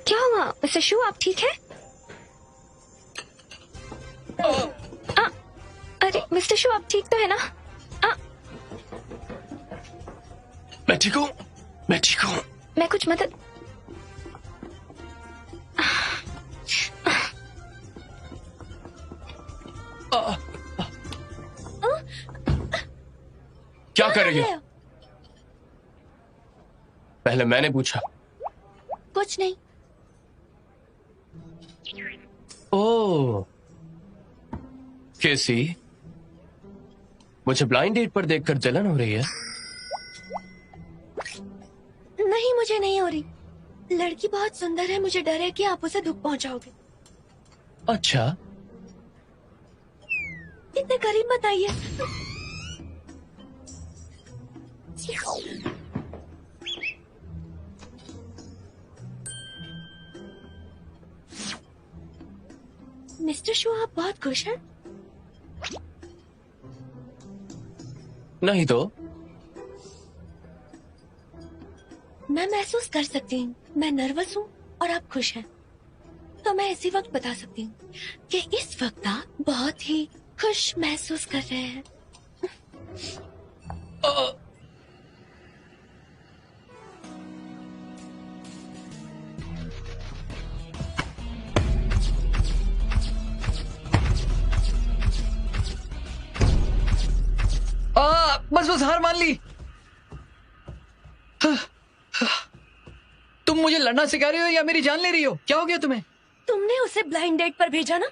क्या हुआ मिस्टर शू, आप ठीक है? अरे मिस्टर शू, आप ठीक तो है ना? मैं ठीक हूँ, मैं ठीक हूँ। मैं कुछ मदद? क्या कर रही हो? पहले मैंने पूछा। कुछ नहीं। ओह केसी, मुझे ब्लाइंड डेट पर देखकर जलन हो रही है। नहीं, मुझे नहीं हो रही। लड़की बहुत सुंदर है, मुझे डर है कि आप उसे दुख पहुंचाओगे। अच्छा, इतने करीब मत आइए। मिस्टर शू, आप बहुत खुश हैं? नहीं तो। मैं महसूस कर सकती हूँ, मैं नर्वस हूँ और आप खुश हैं। तो मैं इसी वक्त बता सकती हूँ कि इस वक्त आप बहुत ही खुश महसूस कर रहे हैं। बस बस हार मान ली। तुम मुझे लड़ना सिखा रही हो या मेरी जान ले रही हो? क्या हो गया तुम्हें? तुमने उसे ब्लाइंड डेट पर भेजा ना?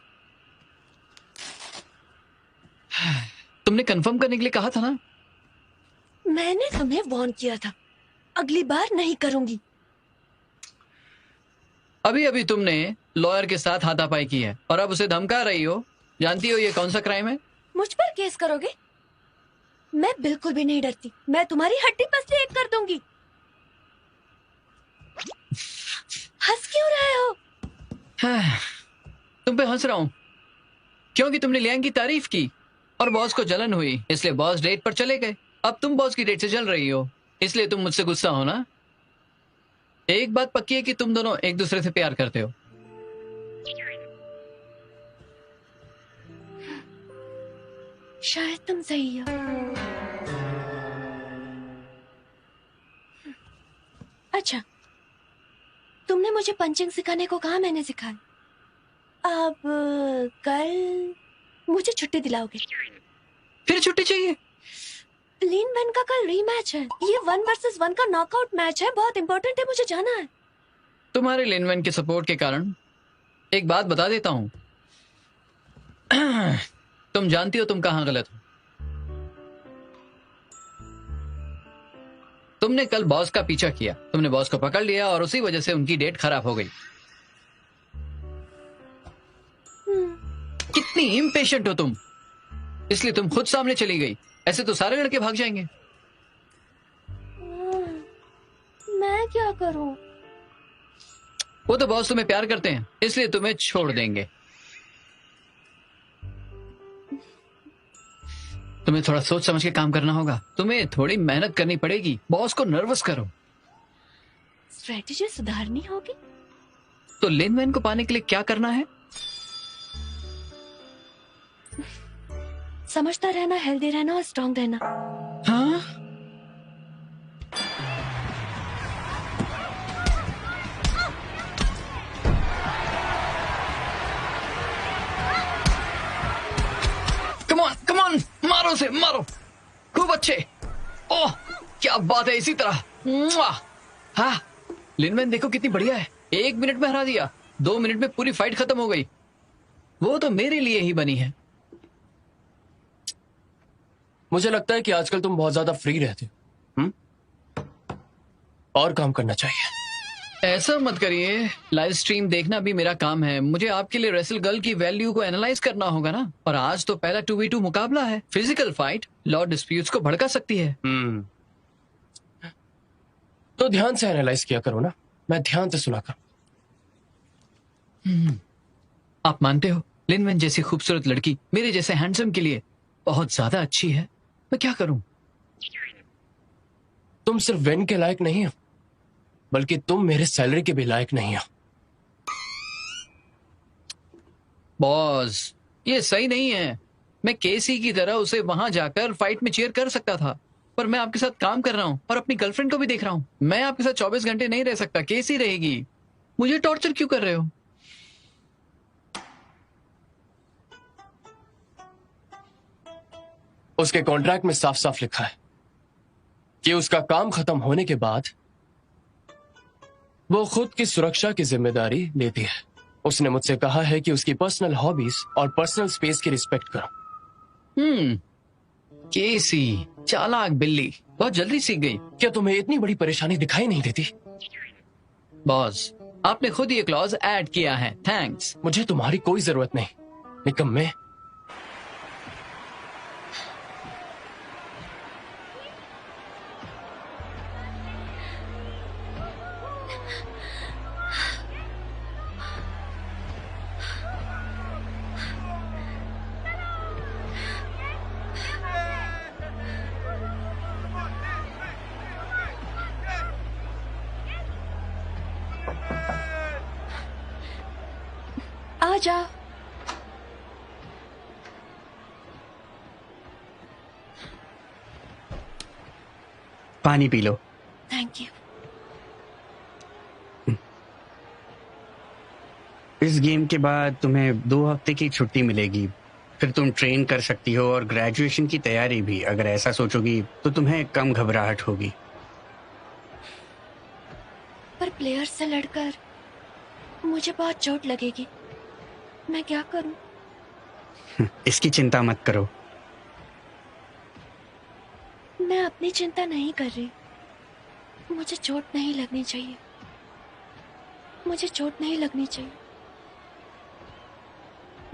तुमने कंफर्म करने के लिए कहा था ना? मैंने तुम्हें वार्न किया था, अगली बार नहीं करूंगी। अभी अभी तुमने लॉयर के साथ हाथापाई की है और अब उसे धमका रही हो। जानती हो ये कौन सा क्राइम है? मुझ पर केस करोगे? मैं बिल्कुल भी नहीं डरती। मैं तुम्हारी हड्डी पसली एक कर दूंगी। हंस क्यों रहे हो? तुम पे हंस रहा हूं क्योंकि तुमने लियांग की तारीफ की और बॉस को जलन हुई, इसलिए बॉस डेट पर चले गए। अब तुम बॉस की डेट से जल रही हो, इसलिए तुम मुझसे गुस्सा हो ना? एक बात पक्की है कि तुम दोनों एक दूसरे से प्यार करते हो। शायद तुम सही हो। अच्छा, तुमने मुझे पंचिंग सिखाने को कहा, मैंने सिखाया। अब कल मुझे छुट्टी दिलाओगे? फिर छुट्टी चाहिए? लीन वैन का कल रीमैच है। ये 1 वर्सेस 1 का नॉकआउट मैच है, बहुत इंपॉर्टेंट है, मुझे जाना है। तुम्हारे लिनवैन के सपोर्ट के कारण एक बात बता देता हूं। तुम जानती हो तुम कहां गलत हो। तुमने कल बॉस का पीछा किया, तुमने बॉस को पकड़ लिया और उसी वजह से उनकी डेट खराब हो गई। कितनी इम्पेशेंट हो तुम, इसलिए तुम खुद सामने चली गई। ऐसे तो सारे लड़के भाग जाएंगे। मैं क्या करूं? वो तो बॉस तुम्हें प्यार करते हैं, इसलिए तुम्हें छोड़ देंगे। तुम्हें थोड़ा सोच समझ के काम करना होगा। तुम्हें थोड़ी मेहनत करनी पड़ेगी। बॉस को नर्वस करो। स्ट्रेटेजी सुधारनी होगी। तो लिनवैन को पाने के लिए क्या करना है? समझता रहना, हेल्दी रहना और स्ट्रांग रहना। हाँ? कम ऑन, मारो उसे, मारो। खूब अच्छे। ओह, क्या बात है, इसी तरह। हाँ, लिनवैन देखो कितनी बढ़िया है। 1 मिनट में हरा दिया। 2 मिनट में पूरी फाइट खत्म हो गई। वो तो मेरे लिए ही बनी है। मुझे लगता है कि आजकल तुम बहुत ज्यादा फ्री रहते हो। और काम करना चाहिए। ऐसा मत करिए। लाइव स्ट्रीम देखना भी मेरा काम है। मुझे आपके लिए रेसल गर्ल की वैल्यू को एनालाइज करना होगा ना। और आज तो पहला 2v2 मुकाबला है। फिजिकल फाइट लॉ डिस्प्यूट्स को भड़का सकती है। तो ध्यान से एनालाइज किया करो ना, मैं ध्यान से सुना कर। आप मानते हो लिनवैन जैसी खूबसूरत लड़की मेरे जैसे हैंडसम के लिए बहुत ज्यादा अच्छी है। मैं क्या करूं? तुम सिर्फ वेन के लायक नहीं हो, बल्कि तुम मेरे सैलरी के भी लायक नहीं हो। बॉस, ये सही नहीं है। मैं केसी की तरह उसे वहां जाकर फाइट में चीयर कर सकता था, पर मैं आपके साथ काम कर रहा हूँ और अपनी गर्लफ्रेंड को भी देख रहा हूँ। मैं आपके साथ 24 घंटे नहीं रह सकता, केसी रहेगी। मुझे टॉर्चर क्यों कर रहे हो? उसके कॉन्ट्रैक्ट में साफ साफ लिखा है कि उसका काम खत्म होने के बाद वो खुद की सुरक्षा की जिम्मेदारी लेती है। उसने मुझसे कहा है कि उसकी पर्सनल हॉबीज और पर्सनल स्पेस की रिस्पेक्ट करो। केसी चालाक बिल्ली, बहुत जल्दी सीख गई। क्या तुम्हें इतनी बड़ी परेशानी दिखाई नहीं देती? बॉस, आपने खुद ये क्लॉज ऐड किया है, थैंक्स। मुझे तुम्हारी कोई जरूरत नहीं, निकम्मे। आ जा। पानी पी लो। Thank you. इस गेम के बाद तुम्हें 2 हफ्ते की छुट्टी मिलेगी। फिर तुम ट्रेन कर सकती हो और ग्रेजुएशन की तैयारी भी। अगर ऐसा सोचोगी तो तुम्हें कम घबराहट होगी। पर प्लेयर से लड़कर मुझे बहुत चोट लगेगी। मैं क्या करूं? इसकी चिंता मत करो। मैं अपनी चिंता नहीं कर रही। मुझे चोट नहीं लगनी चाहिए। मुझे चोट नहीं लगनी चाहिए।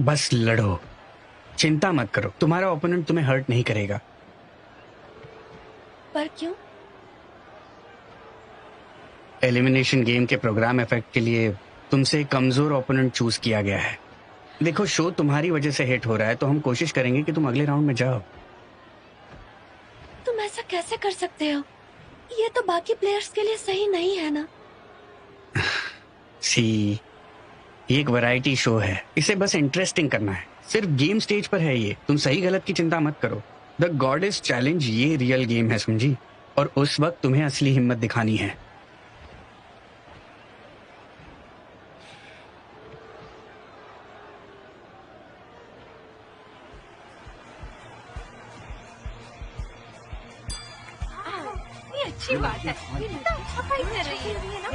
बस लड़ो, चिंता मत करो। तुम्हारा ओपोनेंट तुम्हें हर्ट नहीं करेगा। पर क्यों? एलिमिनेशन गेम के प्रोग्राम इफेक्ट के लिए तुमसे कमजोर ओपोनेंट चूज किया गया है। देखो, शो तुम्हारी वजह से हिट हो रहा है, तो हम कोशिश करेंगे कि तुम अगले राउंड में जाओ। तुम ऐसा कैसे कर सकते हो? ये तो बाकी प्लेयर्स के लिए सही नहीं है ना। सी, ये एक वैरायटी शो है, इसे बस इंटरेस्टिंग करना है। सिर्फ गेम स्टेज पर है ये। तुम सही गलत की चिंता मत करो। द गॉडेस चैलेंज ये रियल गेम है, समझी? और उस वक्त तुम्हें असली हिम्मत दिखानी है। अच्छी बात है। सफाई कर रही है ना।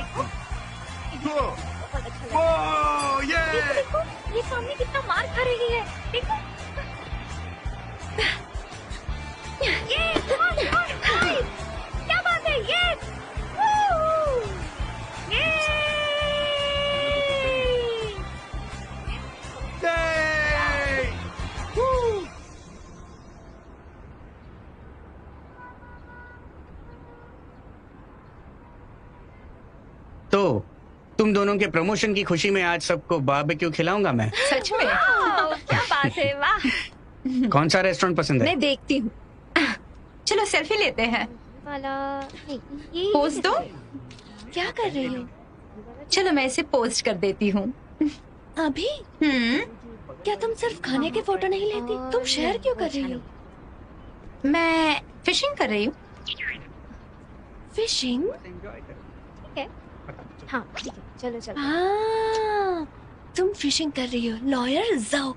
देखो, ये सामने कितना मार खा रही है। देखो, ये क्या बात है? ये तो तुम दोनों के प्रमोशन की खुशी में आज सबको बारबेक्यू खिलाऊंगा मैं। सच में? क्या बात है, वाह। कौन सा रेस्टोरेंट पसंद है? मैं देखती हूँ। चलो सेल्फी लेते हैं। पोस्ट दो। क्या कर रही हो? चलो मैं इसे पोस्ट कर देती हूँ। अभी? क्या तुम सिर्फ खाने के फोटो नहीं लेती? तुम शेयर क्यों कर रही हो? मैं फिशिंग कर रही हूँ। फिशिंग? हाँ ठीक है, चलो चलो। हाँ, तुम फिशिंग कर रही हो। लॉयर जाओ।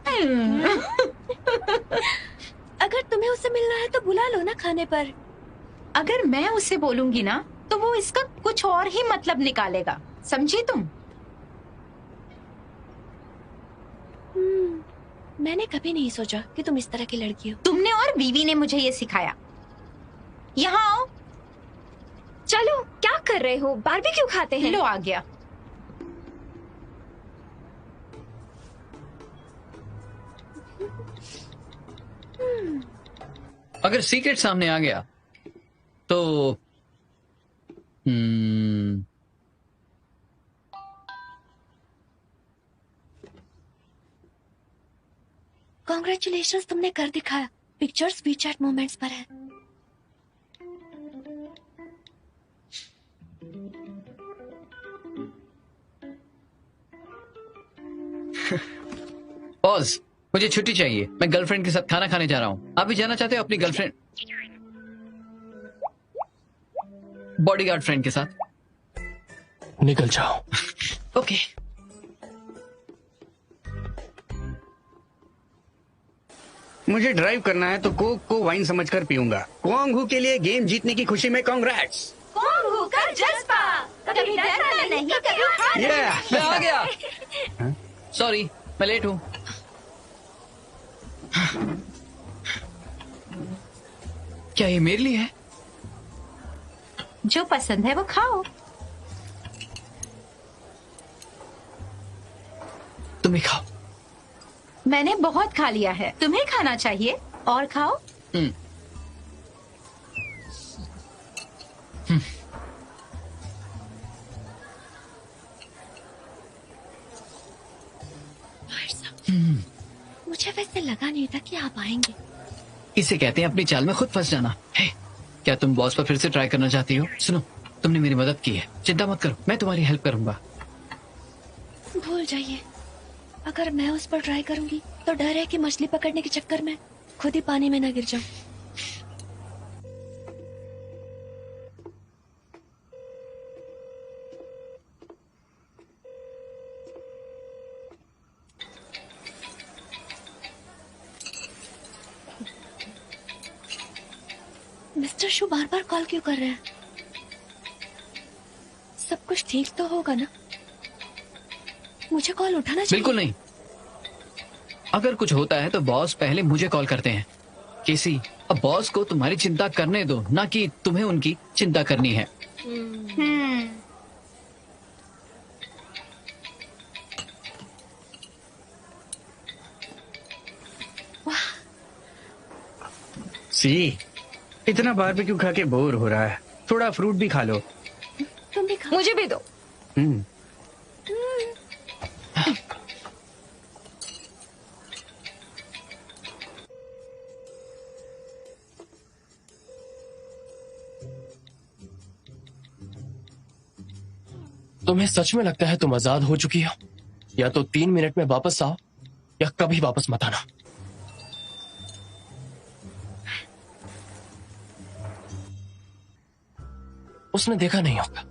अगर तुम्हें उससे मिलना है तो बुला लो ना खाने पर। अगर मैं उससे बोलूंगी ना तो वो इसका कुछ और ही मतलब निकालेगा, समझी तुम? मैंने कभी नहीं सोचा कि तुम इस तरह की लड़की हो। तुमने और बीवी ने मुझे ये सिखाया। यहाँ आओ। चलो, क्या कर रहे हो? बारबेक्यू खाते हैं। लो, आ गया। अगर सीक्रेट सामने आ गया तो कॉन्ग्रेचुलेशंस, तुमने कर दिखाया। पिक्चर्स वीचैट मोमेंट्स पर है। पॉज। मुझे छुट्टी चाहिए, मैं गर्लफ्रेंड के साथ खाना खाने जा रहा हूँ। आप भी जाना चाहते हो अपनी गर्लफ्रेंड बॉडीगार्ड फ्रेंड के साथ? निकल जाओ। ओके। मुझे ड्राइव करना है तो कोक को वाइन समझकर पीऊंगा। क्वांग हू के लिए गेम जीतने की खुशी में कांग्रेट्स। कौन होकर जज्बा, कभी डरना नहीं, कभी हार Yeah. मैं आ गया। सॉरी, मैं लेट हूँ। क्या ये मेरे लिए है? जो पसंद है वो खाओ। तुम ही खाओ। मैंने बहुत खा लिया है, तुम्हें खाना चाहिए और खाओ। मुझे वैसे लगा नहीं था कि आप आएंगे। इसे कहते हैं अपनी चाल में खुद फंस जाना। हे, क्या तुम बॉस पर फिर से ट्राई करना चाहती हो? सुनो, तुमने मेरी मदद की है, चिंता मत करो, मैं तुम्हारी हेल्प करूंगा। भूल जाइए, अगर मैं उस पर ट्राई करूंगी तो डर है कि मछली पकड़ने के चक्कर में खुद ही पानी में न गिर जाऊं। मिस्टर शू बार बार कॉल क्यों कर रहे हैं? सब कुछ ठीक तो होगा ना? मुझे कॉल उठाना चाहिए। बिल्कुल नहीं। अगर कुछ होता है तो बॉस पहले मुझे कॉल करते हैं। केसी, अब बॉस को तुम्हारी चिंता करने दो, ना कि तुम्हें उनकी चिंता करनी है। सी, इतना बारबेक्यू खा के बोर हो रहा है, थोड़ा फ्रूट भी खा लो। तुम भी खाओ। मुझे भी दो। हम्म, तुम्हें सच में लगता है तुम आजाद हो चुकी हो? या तो 3 मिनट में वापस आओ या कभी वापस मत आना। उसने देखा नहीं होगा।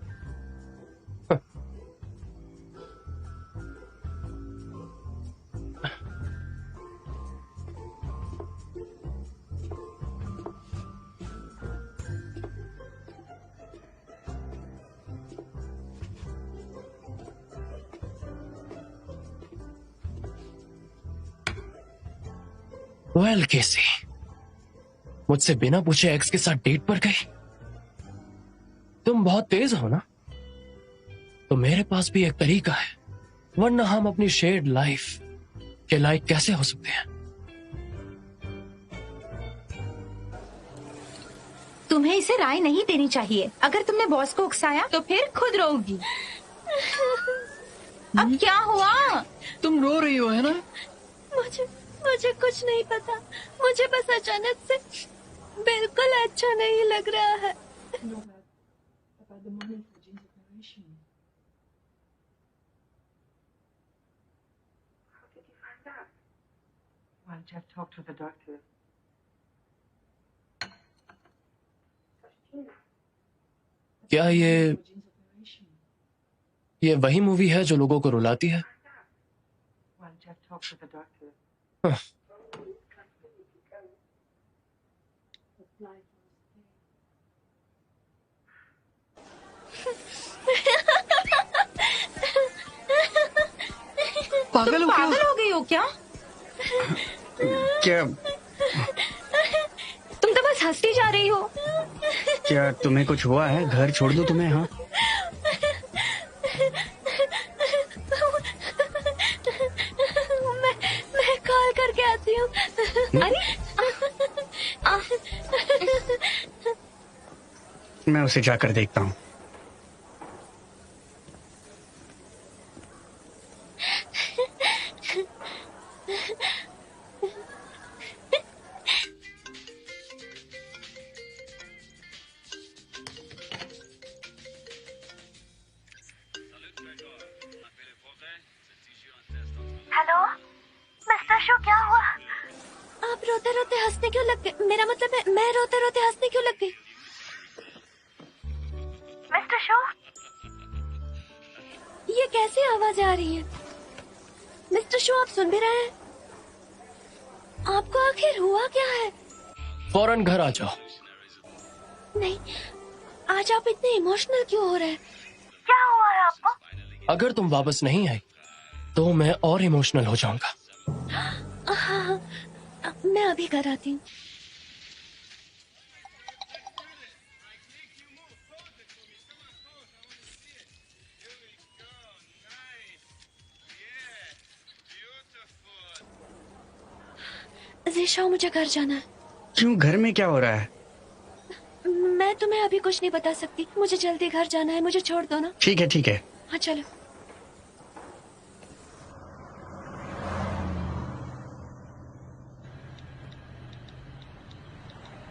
वेल केसी, मुझसे बिना पूछे एक्स के साथ डेट पर गई। तुम बहुत तेज हो ना? तो मेरे पास भी एक तरीका है, वरना हम अपनी शेयर्ड लाइफ के लायक कैसे हो सकते हैं? तुम्हें इसे राय नहीं देनी चाहिए। अगर तुमने बॉस को उकसाया तो फिर खुद रोगी। अब क्या हुआ? तुम रो रही हो, है ना? मुझे कुछ नहीं पता। मुझे बस अचानक से बिल्कुल अच्छा नहीं लग रहा है। about the money for Jean's operation. How did you find out? Well, Jeff talked to the doctor. क्या For Jean's operation. ये वही मूवी है जो लोगों को रुलाती है? Well, Jeff talked to the doctor. हाँ। पागल हो क्या? पागल हो गई हो क्या? क्या तुम तो बस हंसती जा रही हो। क्या तुम्हें कुछ हुआ है? घर छोड़ दूं तुम्हें? हाँ, मैं कॉल करके आती हूँ। अरे मैं उसे जाकर देखता हूँ। Hello, रोते रोते हंसने क्यों लग गए? मेरा मतलब है मैं रोते रोते हंसने क्यों लग गई? मिस्टर शो, ये कैसी आवाजें आ रही हैं? मिस्टर शो, आप सुन भी रहे हैं? आपको आखिर हुआ क्या है? फौरन घर आ जाओ। नहीं, आज आप इतने इमोशनल क्यों हो रहे हैं? क्या हुआ है आपको? अगर तुम वापस नहीं आई तो मैं और इमोशनल हो जाऊंगा। हाँ, मैं अभी घर आती हूँ। ज़ीशा, मुझे घर जाना है। क्यों, घर में क्या हो रहा है? मैं तुम्हें अभी कुछ नहीं बता सकती। मुझे जल्दी घर जाना है, मुझे छोड़ दो ना। ठीक है ठीक है। हाँ चलो।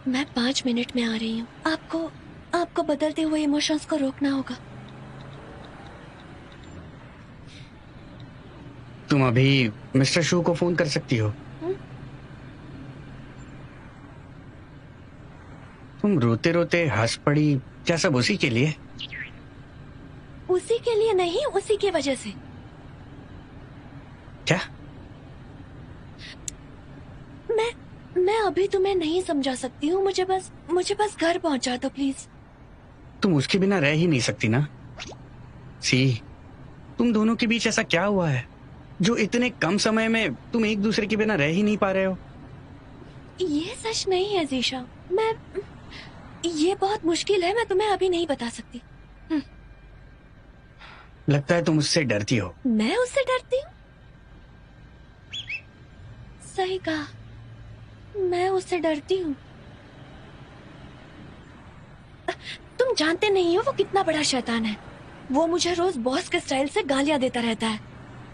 मैं 5 मिनट में आ रही हूँ। आपको बदलते हुए इमोशंस को रोकना होगा। तुम अभी मिस्टर शू को फोन कर सकती हो। तुम रोते रोते हंस पड़ी, क्या सब उसी के लिए? उसी के लिए नहीं, उसी की वजह से। क्या? मैं अभी तुम्हें नहीं समझा सकती हूँ। मुझे बस घर पहुंचा दो प्लीज। तुम उसके बिना रह ही नहीं सकती ना। सी, तुम दोनों के बीच ऐसा क्या हुआ है जो इतने कम समय में तुम एक दूसरे के बिना रह ही नहीं पा रहे हो? ये सच नहीं है ज़ीशा। ये बहुत मुश्किल है, मैं तुम्हें अभी नहीं बता सकती। लगता है तुम उससे डरती हो। मैं उससे डरती हूँ? सही कहा, मैं उससे डरती हूँ। तुम जानते नहीं हो वो कितना बड़ा शैतान है। वो मुझे रोज बॉस के स्टाइल से गालियां देता रहता है।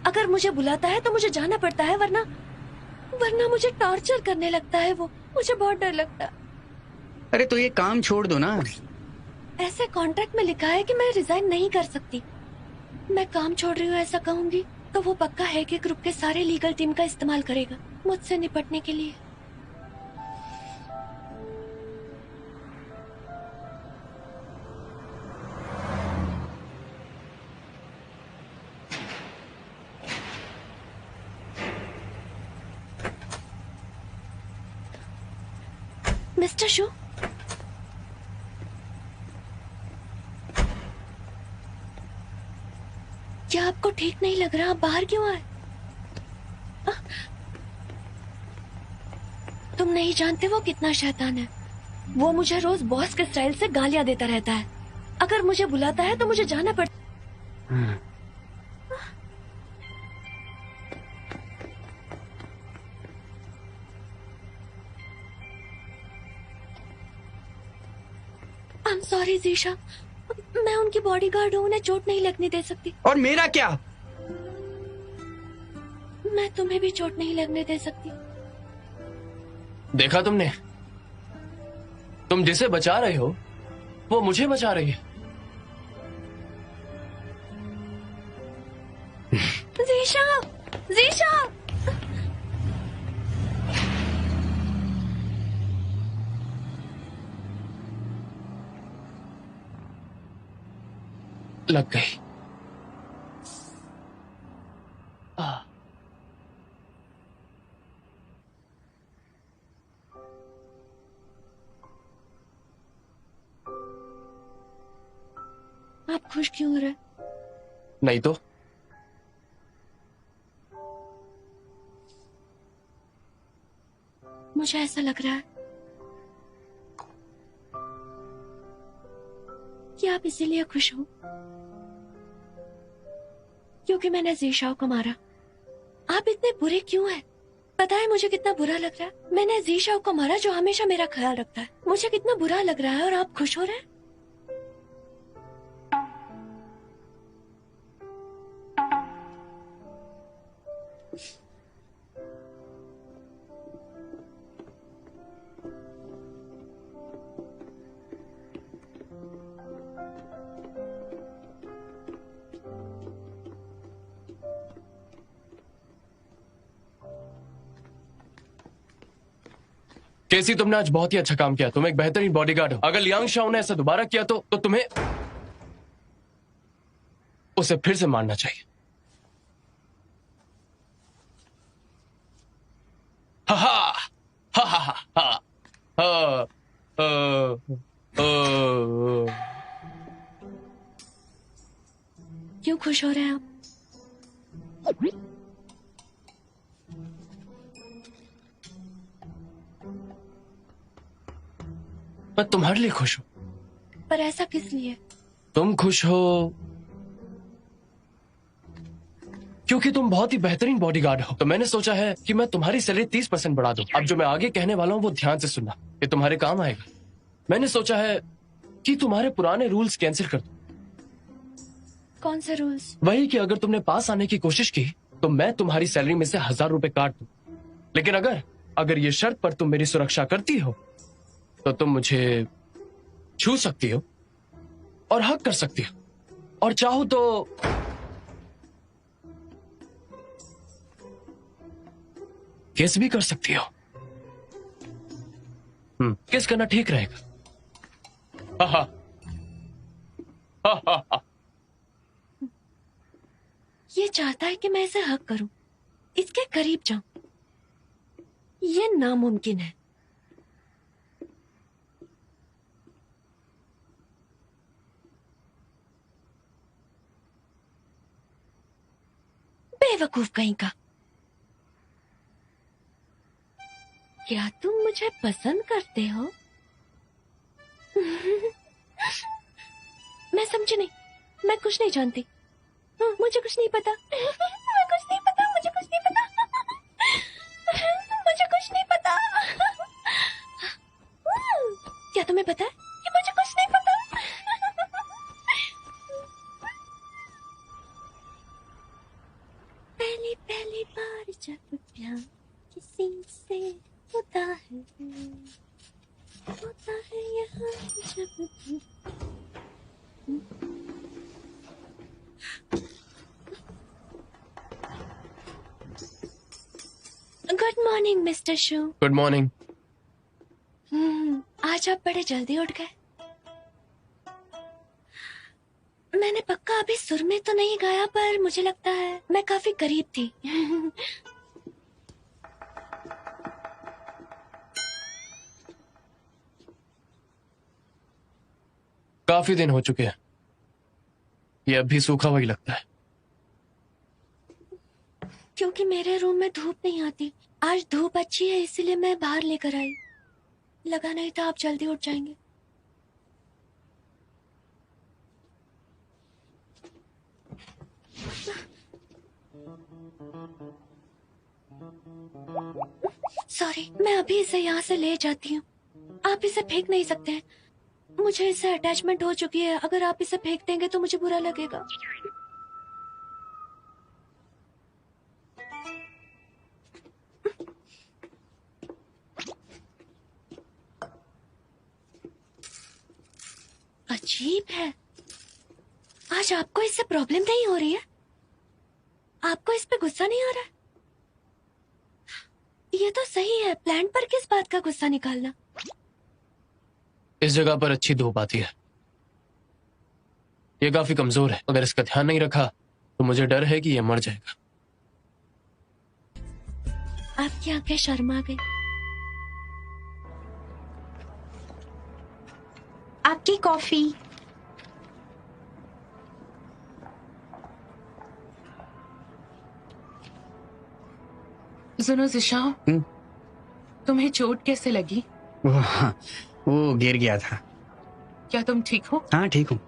अगर मुझे बुलाता है तो मुझे जाना पड़ता है, वरना मुझे टॉर्चर करने लगता है। वो मुझे बहुत डर लगता है। अरे तो ये काम छोड़ दो ना। ऐसे कॉन्ट्रैक्ट में लिखा है कि मैं रिजाइन नहीं कर सकती। मैं काम छोड़ रही हूँ ऐसा कहूंगी तो वो पक्का है कि ग्रुप के सारे लीगल टीम का इस्तेमाल करेगा मुझसे निपटने के लिए। मिस्टर शू, क्या आपको ठीक नहीं लग रहा? आप बाहर क्यों आए? तुम नहीं जानते वो कितना शैतान है। वो मुझे रोज बॉस के स्टाइल से गालियां देता रहता है। अगर मुझे बुलाता है तो मुझे जाना पड़ता। आई एम सॉरी ज़ीशा, मैं उनकी बॉडीगार्ड हूँ, उन्हें चोट नहीं लगने दे सकती। और मेरा क्या? मैं तुम्हें भी चोट नहीं लगने दे सकती। देखा तुमने? तुम जिसे बचा रहे हो वो मुझे बचा रही है। ज़ीशा, ज़ीशा! लग गई। आप खुश क्यों हो रहे? नहीं तो मुझे ऐसा लग रहा है कि आप इसीलिए खुश हो क्योंकि मैंने ज़ीशाओ को मारा। आप इतने बुरे क्यों हैं? पता है मुझे कितना बुरा लग रहा है। मैंने ज़ीशाओ को मारा जो हमेशा मेरा ख्याल रखता है। मुझे कितना बुरा लग रहा है और आप खुश हो रहे हैं। केसी, तुमने आज बहुत ही अच्छा काम किया। तुम एक बेहतरीन बॉडीगार्ड हो। अगर लियांग शाओ ने ऐसा दोबारा किया तो तुम्हें उसे फिर से मारना चाहिए। हा हा हा हा हा हा क्यों खुश हो रहे हैं आप? मैं तुम्हारे लिए खुश हूं। पर ऐसा किस लिए? तुम खुश हो क्योंकि तुम बहुत ही बेहतरीन बॉडीगार्ड हो। तो मैंने सोचा है कि मैं तुम्हारी सैलरी 30% बढ़ा दूं। अब जो मैं आगे कहने वाला हूं वो ध्यान से सुनना, ये तुम्हारे काम आएगा। मैंने सोचा है कि तुम्हारे पुराने रूल्स कैंसिल कर दूं। कौन से रूल्स? वही कि अगर तुमने पास आने की कोशिश की तो मैं तुम्हारी सैलरी में से 1000 रुपए काट दूं। लेकिन अगर ये शर्त पर तुम मेरी सुरक्षा करती हो तो तुम मुझे छू सकती हो और हक कर सकती हो, और चाहो तो किस भी कर सकती हो। किस करना ठीक रहेगा। हा हा। ये चाहता है कि मैं इसे हक करूं, इसके करीब जाऊं। ये नामुमकिन है। बेवकूफ कहीं का। क्या तुम मुझे पसंद करते हो? मैं समझी नहीं। मैं कुछ नहीं जानती। मुझे कुछ नहीं पता। मैं कुछ नहीं पता। मुझे कुछ नहीं पता। मुझे कुछ नहीं पता। क्या तुम्हें पता है कि मुझे कुछ नहीं पता? पहली पहली बार जब प्यार किसी से होता है यहाँ जब भी। Good morning mister Shu. Good morning. आज आप बड़े जल्दी उठ गए। मैंने पक्का अभी सुर में तो नहीं गाया, पर मुझे लगता है मैं काफी करीब थी। काफी दिन हो चुके हैं, ये अभी सूखा हुआ ही लगता है। क्योंकि मेरे रूम में धूप नहीं आती। आज धूप अच्छी है इसीलिए मैं बाहर लेकर आई। लगा नहीं था आप जल्दी उठ जाएंगे। सॉरी, मैं अभी इसे यहाँ से ले जाती हूँ। आप इसे फेंक नहीं सकते हैं। मुझे इससे अटैचमेंट हो चुकी है। अगर आप इसे फेंक देंगे तो मुझे बुरा लगेगा। अजीब है, आज आपको इससे प्रॉब्लम नहीं हो रही है? आपको इस पे गुस्सा नहीं आ रहा है? ये तो सही है। प्लांट पर किस बात का गुस्सा निकालना? इस जगह पर अच्छी धूप आती है। ये काफी कमजोर है। अगर इसका ध्यान नहीं रखा तो मुझे डर है कि ये मर जाएगा। आपकी आंखें शर्मा गई। आपकी कॉफी। सुनो जिशाओ, तुम्हें चोट कैसे लगी? वो गिर गया था। क्या तुम ठीक हो? हाँ ठीक हूँ।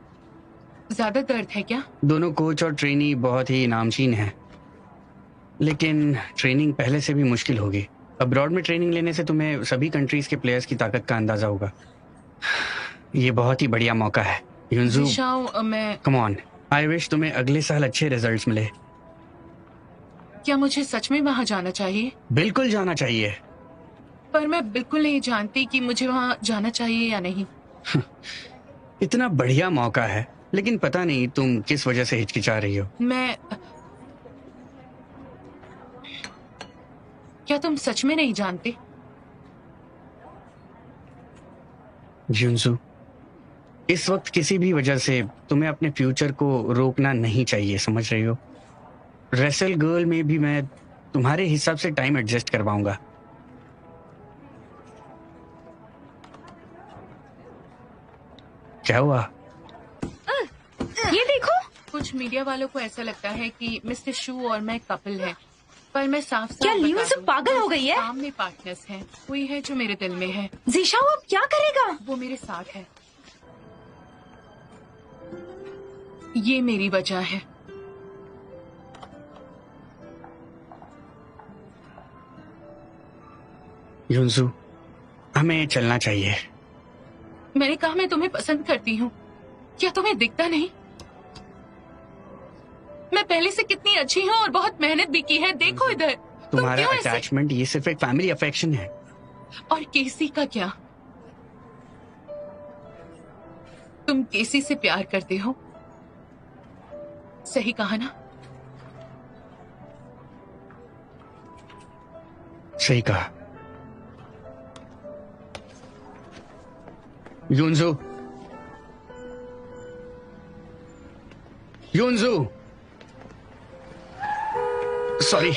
ज्यादा दर्द है क्या? दोनों कोच और ट्रेनी बहुत ही नामचीन हैं, लेकिन ट्रेनिंग पहले से भी मुश्किल होगी। अब्रॉड में ट्रेनिंग लेने से तुम्हें सभी कंट्रीज के प्लेयर्स की ताकत का अंदाजा होगा। ये बहुत ही बढ़िया मौका है। युनजू, मैं कम ऑन, आई विश तुम्हें अगले साल अच्छे रिजल्ट्स मिले। क्या मुझे सच में वहाँ जाना चाहिए? बिल्कुल जाना चाहिए। पर मैं बिल्कुल नहीं जानती कि मुझे वहाँ जाना चाहिए या नहीं। इतना बढ़िया मौका है, लेकिन पता नहीं तुम किस वजह से हिचकिचा रही हो। क्या तुम सच में नहीं जानते? जुनसू, इस वक्त किसी भी वजह से तुम्हें अपने फ्यूचर को रोकना नहीं चाहिए, समझ रही हो? रेसल गर्ल में भी मैं तुम्हारे हिसाब से टाइम एडजस्ट करवाऊंगा। क्या हुआ? ये देखो। कुछ मीडिया वालों को ऐसा लगता है कि मिस्टर शू और मैं कपल हैं, पर मैं साफ साफ क्या बता लियोन सब दूं, पागल हो गई है? सामने पार्टनर्स हैं। कोई है जो मेरे दिल में है, जीशाओ अब क्या करेगा? वो मेरे साथ है। ये मेरी वजह है। जुनसू, हमें चलना चाहिए। मैंने कहा मैं तुम्हें पसंद करती हूँ, क्या तुम्हें दिखता नहीं? मैं पहले से कितनी अच्छी हूँ और बहुत मेहनत भी की है। देखो इधर। तुम तुम्हारा क्यों ऐसे? अटैचमेंट ये सिर्फ एक फैमिली अफेक्शन है। और केसी का क्या? तुम केसी से प्यार करते हो, सही कहा ना? सही कहा। युनजू, युनजू, सॉरी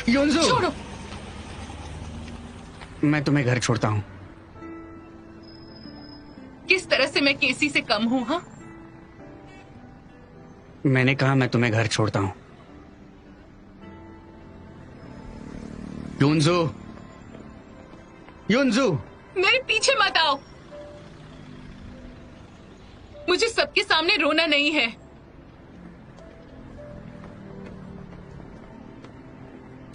युनजू, छोड़ो। मैं तुम्हें घर छोड़ता हूँ। किस तरह से मैं केसी से कम हूँ? हाँ, मैंने कहा मैं तुम्हें घर छोड़ता हूँ। युनजू, युनजू, मेरे पीछे मत आओ। मुझे सबके सामने रोना नहीं है।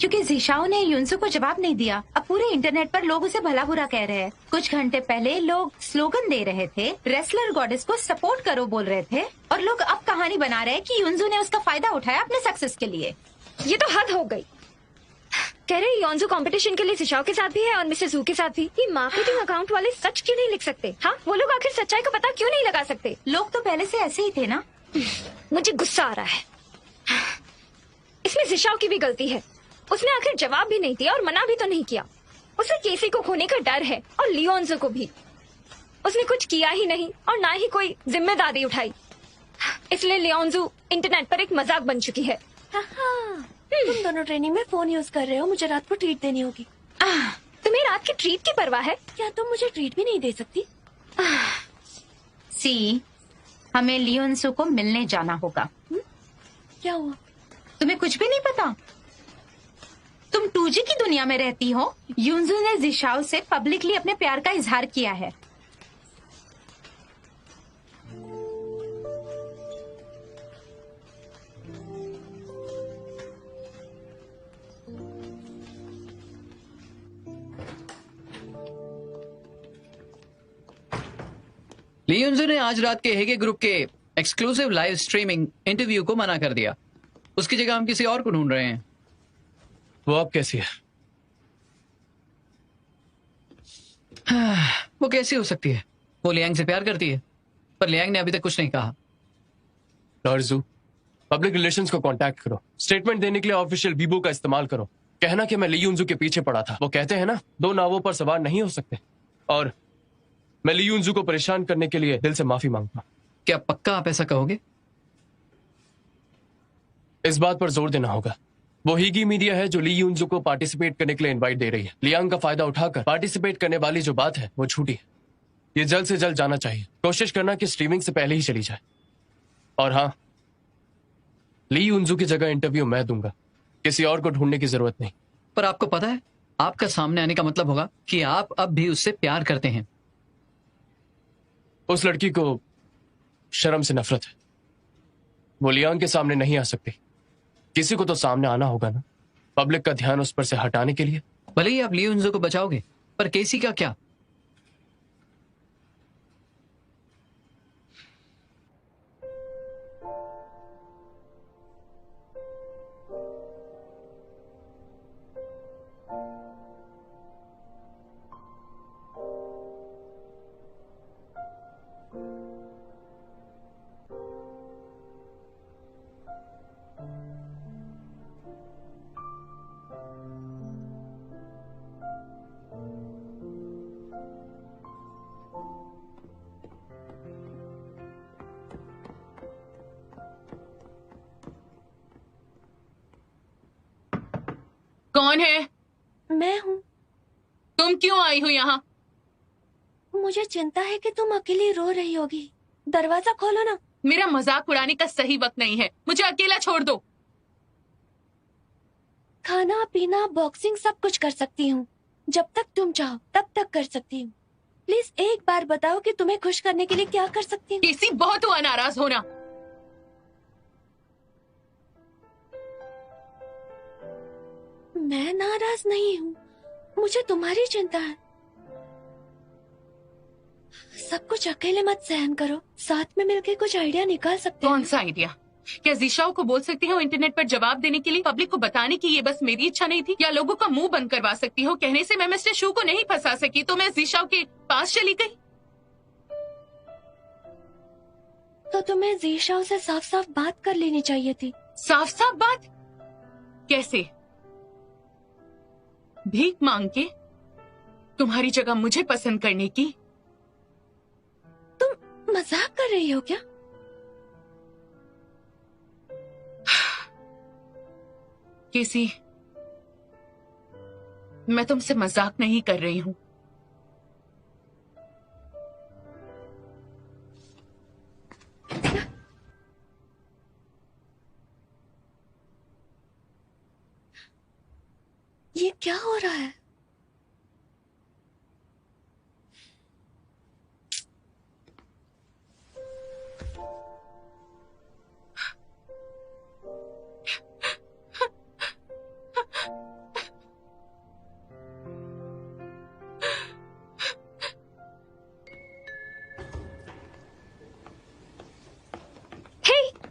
क्योंकि जीशाओ ने युनसू को जवाब नहीं दिया, अब पूरे इंटरनेट पर लोग उसे भला बुरा कह रहे हैं। कुछ घंटे पहले लोग स्लोगन दे रहे थे, रेसलर गॉडेस को सपोर्ट करो बोल रहे थे, और लोग अब कहानी बना रहे हैं कि युनसू ने उसका फायदा उठाया अपने सक्सेस के लिए। ये तो हद हो गई। कह रहे योंजू कंपटीशन के लिए जिशाओ के साथ भी है और मिस्टर जू के साथ भी। ये मार्केटिंग अकाउंट वाले सच क्यों नहीं लिख सकते? हाँ, वो लोग आखिर सच्चाई को पता क्यों नहीं लगा सकते? लोग तो पहले से ऐसे ही थे ना। मुझे गुस्सा आ रहा है। इसमें जिशाओ की भी गलती है। उसने आखिर जवाब भी नहीं दिया और मना भी तो नहीं किया। उसे केसी को खोने का डर है और लियोन्जो को भी। उसने कुछ किया ही नहीं और ना ही कोई जिम्मेदारी उठाई, इसलिए लियोन्जो इंटरनेट पर एक मजाक बन चुकी है। तुम दोनों ट्रेनिंग में फोन यूज कर रहे हो, मुझे रात को ट्रीट देनी होगी। तुम्हें रात की ट्रीट की परवाह है? क्या तुम मुझे ट्रीट भी नहीं दे सकती? सी, हमें लियोन्सो को मिलने जाना होगा। क्या हुआ? तुम्हें कुछ भी नहीं पता? तुम 2G की दुनिया में रहती हो। युनजू ने जिशाओ से पब्लिकली अपने प्यार का इजहार किया है। लियोन्जो ने आज रात के हेगे ग्रुप के एक्सक्लूसिव लाइव स्ट्रीमिंग इंटरव्यू को मना कर दिया। उसकी जगह हम किसी और को ढूंढ रहे हैं। वो अब कैसी है? वो कैसी हो सकती है? वो लियांग से प्यार करती है, पर लियांग ने अभी तक कुछ नहीं कहा। लॉर्जू, पब्लिक रिलेशंस को कांटेक्ट करो, स्टेटमेंट देने के लिए ऑफिशियल वीबो का इस्तेमाल करो। कहना कि मैं लियून्जू के पीछे पड़ा था। वो कहते हैं ना, दो नावों पर सवार नहीं हो सकते। और मैं लियून्जू को परेशान करने के लिए दिल से माफी मांगता। क्या पक्का आप ऐसा कहोगे? इस बात पर जोर देना होगा। वो हीगी मीडिया है जो ली यून्जू को पार्टिसिपेट करने के लिए इनवाइट दे रही है। लियांग का फायदा उठाकर पार्टिसिपेट करने वाली जो बात है वो झूठी है। ये जल्द से जल्द जाना चाहिए। कोशिश करना कि स्ट्रीमिंग से पहले ही चली जाए। और हाँ, ली यून्जू की जगह इंटरव्यू मैं दूंगा। किसी और को ढूंढने की जरूरत नहीं। पर आपको पता है, आपका सामने आने का मतलब होगा कि आप अब भी उससे प्यार करते हैं। उस लड़की को शर्म से नफरत है। वो लियांग के सामने नहीं आ सकती। किसी को तो सामने आना होगा ना, पब्लिक का ध्यान उस पर से हटाने के लिए। भले ही आप लियोन्जो को बचाओगे, पर केसी का क्या? कौन है? मैं हूँ। तुम क्यों आई हो यहाँ? मुझे चिंता है कि तुम अकेली रो रही होगी। दरवाजा खोलो ना। मेरा मजाक उड़ाने का सही वक्त नहीं है, मुझे अकेला छोड़ दो। खाना पीना बॉक्सिंग सब कुछ कर सकती हूँ। जब तक तुम चाहो तब तक कर सकती हूँ। प्लीज एक बार बताओ कि तुम्हें खुश करने के लिए क्या कर सकती हूँ। केसी, बहुत हुआ नाराज होना। मैं नाराज नहीं हूँ, मुझे तुम्हारी चिंता है। सब कुछ अकेले मत सहन करो, साथ में मिलकर कुछ आइडिया निकाल सकते हैं। कौन सा आइडिया? क्या जीशाओ को बोल सकती हो इंटरनेट पर जवाब देने के लिए, पब्लिक को बताने की ये बस मेरी इच्छा नहीं थी? या लोगों का मुंह बंद करवा सकती हो कहने से मैं मिस्टर शू को नहीं फंसा सकी तो मैं जीशाओ के पास चली गई? तो तुम्हें जीशाओ से साफ साफ बात कर लेनी चाहिए थी। साफ साफ बात? कैसे? भीख मांग के? तुम्हारी जगह मुझे पसंद करने की? तुम मजाक कर रही हो क्या? केसी, मैं तुमसे मजाक नहीं कर रही हूँ। ये क्या हो रहा है?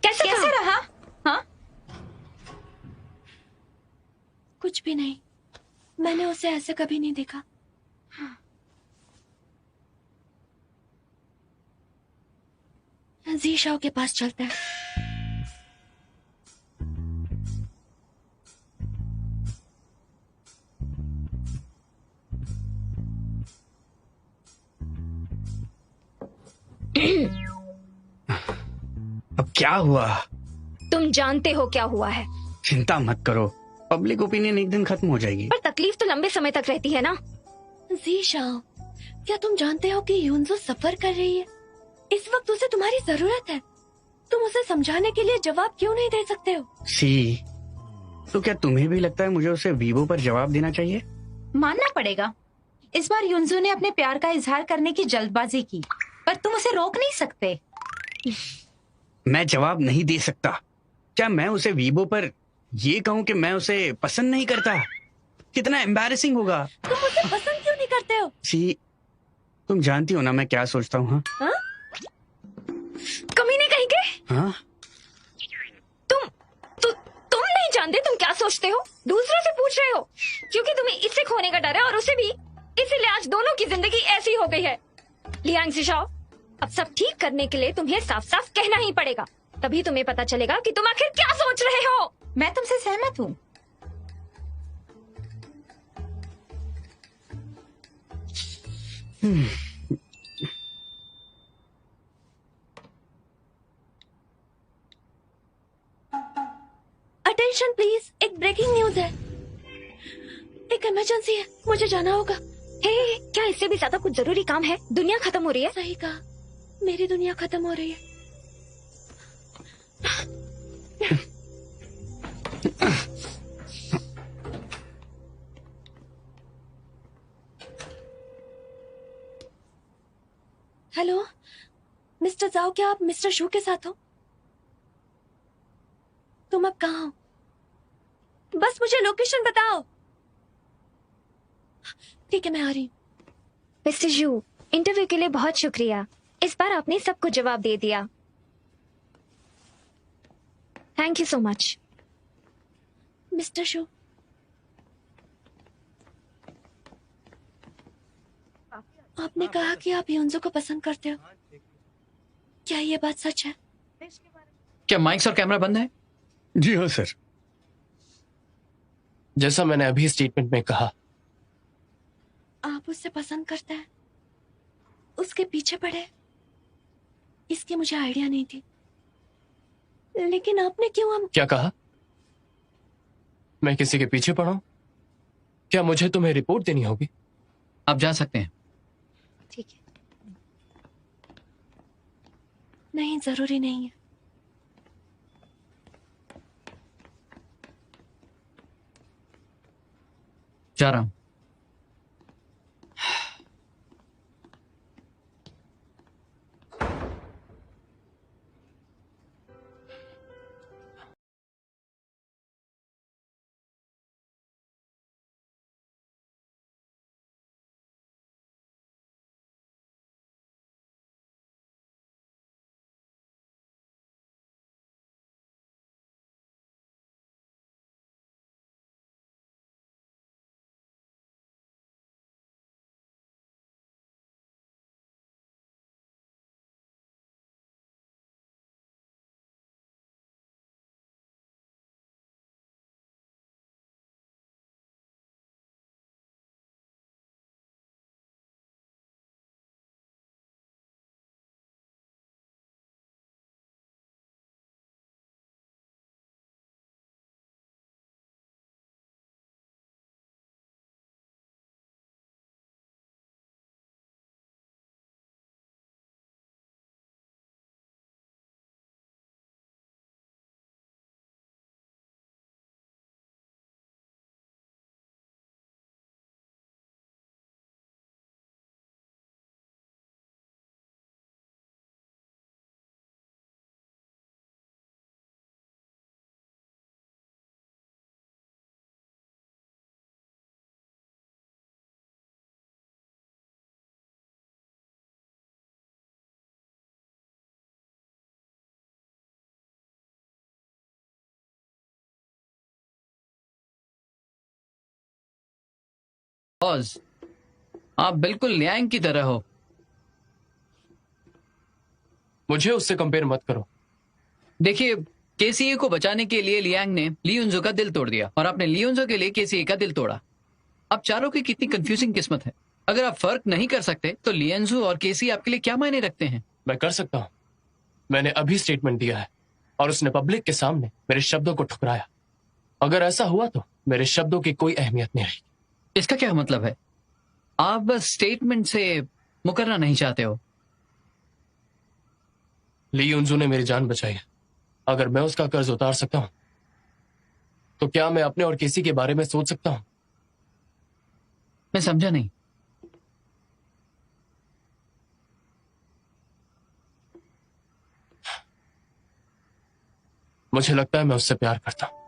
कैसे रहा? हाँ? कुछ भी नहीं, मैंने उसे ऐसे कभी नहीं देखा। जीशाओ के पास चलते हैं। अब क्या हुआ? तुम जानते हो क्या हुआ है। चिंता मत करो, पब्लिक ओपिनियन एक दिन खत्म हो जाएगी। पर तकलीफ तो लंबे समय तक रहती है ना। जीशाओ, क्या तुम जानते हो कि यूनजो सफर कर रही है? इस वक्त उसे तुम्हारी जरूरत है। तुम उसे समझाने के लिए जवाब क्यों नहीं दे सकते हो? सी, तो क्या तुम्हें भी लगता है मुझे उसे वीवो पर जवाब देना चाहिए? मानना पड़ेगा, इस बार युनजू ने अपने प्यार का इजहार करने की जल्दबाजी की, पर तुम उसे रोक नहीं सकते। मैं जवाब नहीं दे सकता। क्या मैं उसे वीवो पर ये कहूँ कि मैं उसे पसंद नहीं करता? कितना एम्बैरेसिंग होगा। तुम उसे पसंद क्यों नहीं करते हो? सी, तुम जानती हो ना मैं क्या सोचता हूँ। हाँ? कमीने कहीं के। हाँ? तुम नहीं जानते तुम क्या सोचते हो? दूसरों से पूछ रहे हो क्योंकि तुम्हें इससे खोने का डर है और उसे भी। इसीलिए आज दोनों की जिंदगी ऐसी हो गई है। लियांग जिशाओ, अब सब ठीक करने के लिए तुम्हें साफ साफ कहना ही पड़ेगा, तभी तुम्हें पता चलेगा कि तुम आखिर क्या सोच रहे हो। मैं तुमसे सहमत हूँ। अटेंशन प्लीज, एक ब्रेकिंग न्यूज है। एक इमरजेंसी है, मुझे जाना होगा। हे, क्या इससे भी ज्यादा कुछ जरूरी काम है? दुनिया खत्म हो रही है। सही कहा, मेरी दुनिया खत्म हो रही है। हेलो मिस्टर जाओ, क्या आप मिस्टर शू के साथ हो? तुम अब कहाँ हो? बस मुझे लोकेशन बताओ। ठीक है, मैं आ रही हूँ। मिस्टर जू, इंटरव्यू के लिए बहुत शुक्रिया। इस बार आपने सबको जवाब दे दिया। Thank you so much. Mister Shu, आपने कहा कि आप यूनजो को पसंद करते हो, क्या ये बात सच है? क्या माइक्स और कैमरा बंद है? जी हाँ सर। जैसा मैंने अभी स्टेटमेंट में कहा, आप उससे पसंद करते हैं, उसके पीछे पड़े, इसकी मुझे आइडिया नहीं थी। लेकिन आपने क्यों क्या कहा? मैं किसी के पीछे पड़ा हूं? क्या मुझे तुम्हें रिपोर्ट देनी होगी? आप जा सकते हैं। ठीक है। नहीं, जरूरी नहीं है। जा रहा हूं। बॉस, आप बिल्कुल लियांग की तरह हो। मुझे उससे कंपेयर मत करो। देखिए, केसीए को बचाने के लिए लियांग ने लियोन्जो का दिल तोड़ दिया और आपने लियोन्जो के लिए केसीए का दिल तोड़ा। आप चारों की कितनी कंफ्यूजिंग किस्मत है। अगर आप फर्क नहीं कर सकते तो लियोन्जो और केसी आपके लिए क्या मायने रखते हैं? मैं कर सकता हूं। मैंने अभी स्टेटमेंट दिया है और उसने पब्लिक के सामने मेरे शब्दों को ठुकराया। अगर ऐसा हुआ तो मेरे शब्दों की कोई अहमियत नहीं रहेगी। इसका क्या मतलब है? आप बस स्टेटमेंट से मुकरना नहीं चाहते हो? लियोन्जो ने मेरी जान बचाई है। अगर मैं उसका कर्ज उतार सकता हूं तो क्या मैं अपने और किसी के बारे में सोच सकता हूं? मैं समझा नहीं। मुझे लगता है मैं उससे प्यार करता हूं।